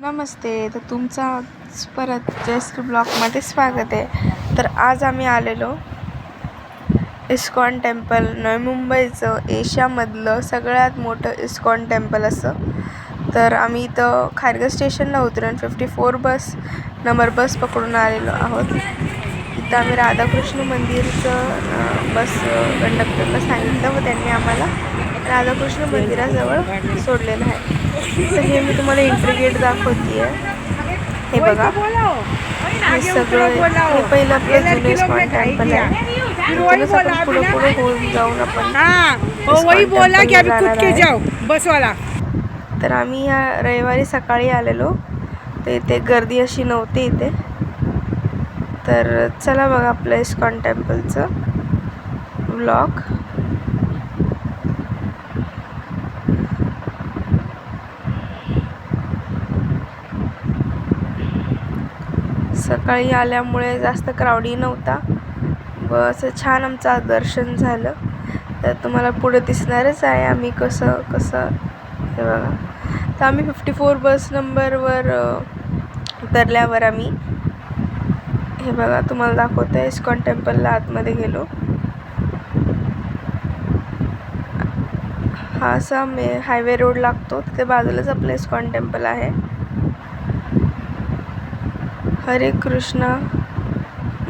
नमस्ते. तर तुमचा परत जयश्री ब्लॉगमध्ये स्वागत आहे. तर आज आम्ही आलेलो इस्कॉन टेम्पल, नवी मुंबईचं एशियामधलं सगळ्यात मोठं इस्कॉन टेम्पल असं. तर आम्ही इथं खारघर स्टेशनला उतरून 54 नंबर बस पकडून आलेलो आहोत. इथं आम्ही राधाकृष्ण मंदिरचं बस कंडक्टरला सांगितलं व त्यांनी आम्हाला राधाकृष्ण मंदिराजवळ सोडलेलं आहे. तर हे मी तुम्हाला एंट्री गेट दाखवते. हे बघा, हे सगळं हे पहिलं आपलं जुनं इस्कॉन टेम्पल आहे. इथूनच आपण पुढे होऊन जाऊन आपण इस्कॉन टेम्पलला जाणार आहे. तर आम्ही या रविवारी सकाळी आलेलो, तर इथे गर्दी अशी नव्हती इथे. तर चला बघा आपलं इस्कॉन टेम्पलचं व्लॉग. सकाळी आल्यामुळे जास्त क्राऊडही नव्हता व असं छान आमचं दर्शन झालं. तर तुम्हाला पुढे दिसणारच आहे आम्ही कसं हे बघा. तर आम्ही 54 बस नंबरवर उतरल्यावर आम्ही हे बघा तुम्हाला दाखवतो आहे इस्कॉन टेम्पलला आतमध्ये गेलो. हा असा हायवे रोड लागतो, तिथे बाजूलाच आपलं इस्कॉन टेम्पल आहे. हरे कृष्ण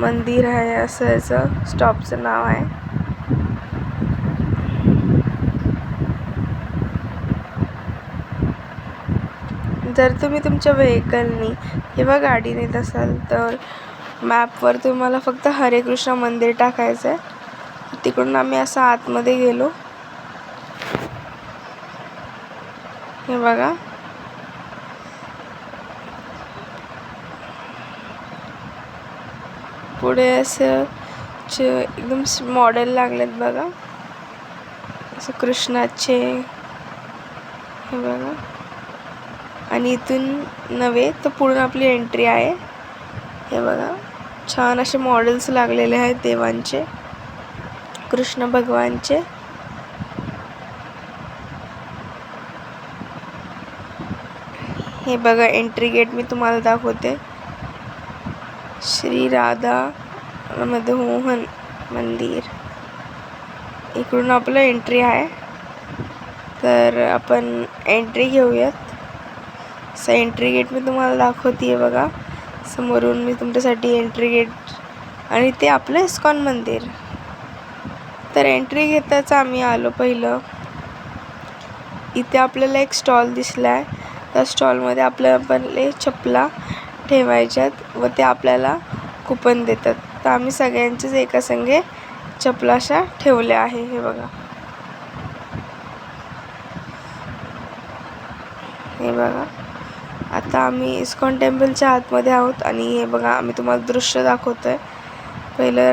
मंदिर आहे असं याचं स्टॉपचं नाव आहे. जर तुम्ही तुमच्या व्हेकलनी किंवा गाडीने येत असाल तर मॅपवर तुम्हाला फक्त हरे कृष्ण मंदिर टाकायचं आहे. तिकडून आम्ही असं आतमध्ये गेलो. हे बघा, पुढे असं एकदम मॉडेल लागलेत बघा, असं कृष्णाचे. हे बघा, आणि इथून नव्हे तर पुढून आपली एंट्री आहे. हे बघा, छान असे मॉडेल्स लागलेले आहेत देवांचे, कृष्ण भगवानचे. हे बघा एंट्री गेट मी तुम्हाला दाखवते. श्री राधा मदनमोहन मंदिर, इकडून आपलं एंट्री आहे. तर आपण एंट्री घेऊयात. असं एंट्री गेट मी तुम्हाला दाखवते बघा, समोरून मी तुमच्यासाठी एंट्री गेट आणि ते आपलं इस्कॉन मंदिर. तर एंट्री घेताच आम्ही आलो पहिलं इथे आपल्याला एक स्टॉल दिसला आहे. त्या स्टॉलमध्ये आपल्याला चपला ठेवायच्यात व ते आपल्याला कुपन देतात. तर आम्ही सगळ्यांचेच एका संगे चपला अशा ठेवल्या आहे. हे बघा, हे बघा. आता आम्ही इस्कॉन टेम्पलच्या आतमध्ये आहोत आणि हे बघा आम्ही तुम्हाला दृश्य दाखवतोय. पहिलं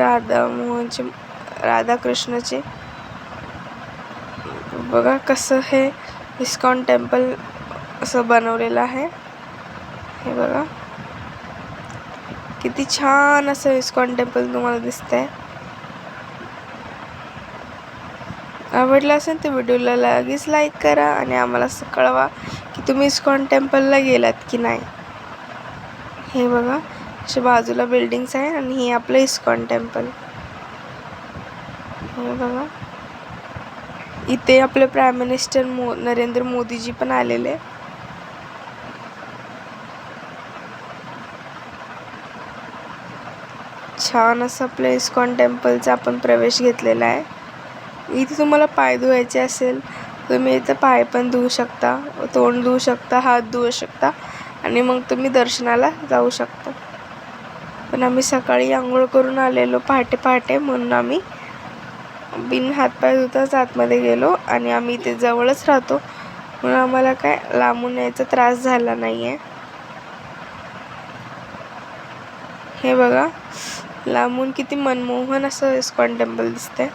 राधाकृष्णाचे बघा कसं हे इस्कॉन टेम्पल असं बनवलेलं आहे. हे बघा किती छान असं इस्कॉन टेम्पल तुम्हाला दिसतंय. आवडलं असेल तर व्हिडिओला लगेच लाईक करा आणि आम्हाला कळवा की तुम्ही इस्कॉन टेम्पलला गेलात की नाही. हे बघा, अशा बाजूला बिल्डिंग्स आहे आणि हे आपलं इस्कॉन टेम्पल. हे बघा, इथे आपले प्राईम मिनिस्टर नरेंद्र मोदीजी पण आलेले. छान असं आपल्या इस्कॉन टेम्पलचा आपण प्रवेश घेतलेला आहे. इथे तुम्हाला पाय धुवायचे असेल तुम्ही इथं पाय पण धुवू शकता, तोंड धुवू शकता, हात धुवू शकता आणि मग तुम्ही दर्शनाला जाऊ शकता. पण आम्ही सकाळी आंघोळ करून आलेलो पहाटे म्हणून आम्ही बिन हातपाय धुताच आतमध्ये गेलो आणि आम्ही इथे जवळच राहतो म्हणून आम्हाला काय लांबून यायचा त्रास झाला नाही आहे. हे बघा, लांबून किती मनमोहन असं इस्कॉन टेम्पल दिसतंय.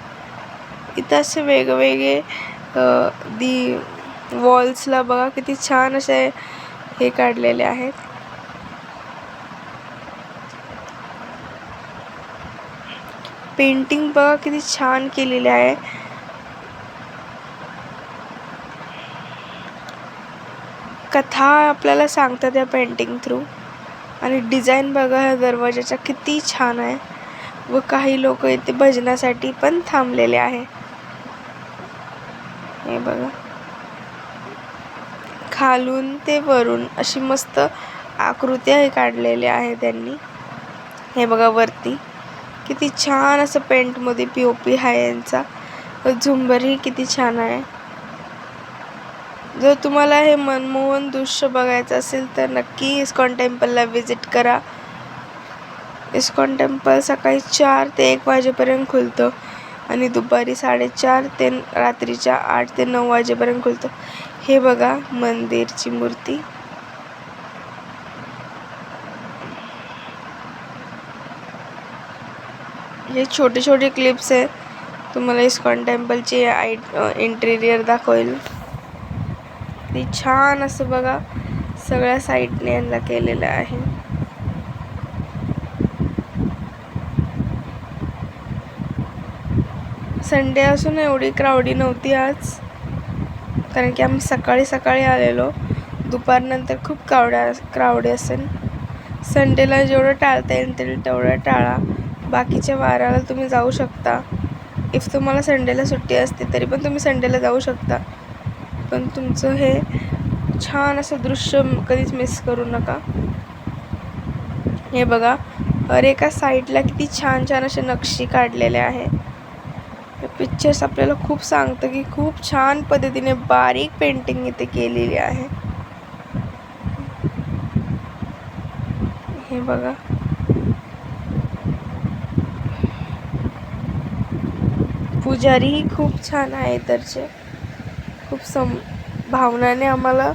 इथं असे वेगवेगळे वॉल्सला बघा किती छान असे हे काढलेले आहेत. पेंटिंग बघा किती छान केलेली आहे. कथा आपल्याला सांगतात या पेंटिंग थ्रू. आणि डिझाईन बघा ह्या दरवाजाच्या किती छान आहे. व काही लोक इथे भजनासाठी पण थांबलेले आहे. हे बघा, खालून ते वरून अशी मस्त आकृत्या काढलेल्या आहे त्यांनी. हे बघा वरती किती छान असं पेंट मध्ये पीओपी आहे यांचा. झुंबरही किती छान आहे. जर तुम्हाला हे मनमोहन दृश्य बघायचं असेल तर नक्की इस्कॉन टेम्पलला विजिट करा. इस्कॉन टेम्पल सकाळी 4 ते 1 वाजेपर्यंत खुलतं आणि दुपारी 4:30 ते रात्रीच्या 8 ते 9 वाजेपर्यंत खुलतं. हे बघा मंदिरची मूर्ती. हे छोटे छोटे क्लिप्स आहेत. तुम्हाला इस्कॉन टेम्पलची इंटेरियर दाखवेल. ती छान असं बघा सगळ्या साईडने यांना केलेलं आहे. संडे असून एवढी क्राऊडी नव्हती आज, कारण की आम्ही सकाळी सकाळी आलेलो. दुपारनंतर खूप क्राऊडी असेल. संडेला जेवढं टाळता येईल तेवढं टाळा. बाकीच्या वाराला तुम्ही जाऊ शकता. इफ तुम्हाला संडेला सुट्टी असते तरी पण तुम्ही संडेला जाऊ शकता. पण तुमचं हे छान असं दृश्य कधीच मिस करू नका. हे बघा हर एका साईडला किती छान छान असे नक्षी काढलेले आहे. पिक्चर्स आपल्याला खूप सांगतं की खूप छान पद्धतीने बारीक पेंटिंग इथे केलेली आहे. हे बघा पुजारीही खूप छान आहे इथरचे. खूप भावनाने आम्हाला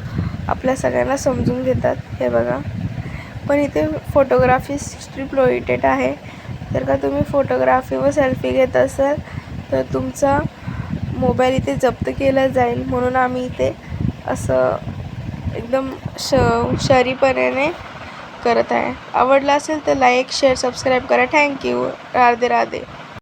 आपल्या सगळ्यांना समजून घेतात. हे बघा, पण इथे फोटोग्राफी स्ट्रिक्ट प्रोहिबिटेड आहे. तर का तुम्ही फोटोग्राफी व सेल्फी घेत असाल तर तुमचा मोबाईल इथे जप्त केला जाईल. म्हणून आम्ही इथे असं एकदम शरीपणाने करत आहे. आवडला असेल तर लाईक शेअर सबस्क्राईब करा. थँक्यू. राधे राधे.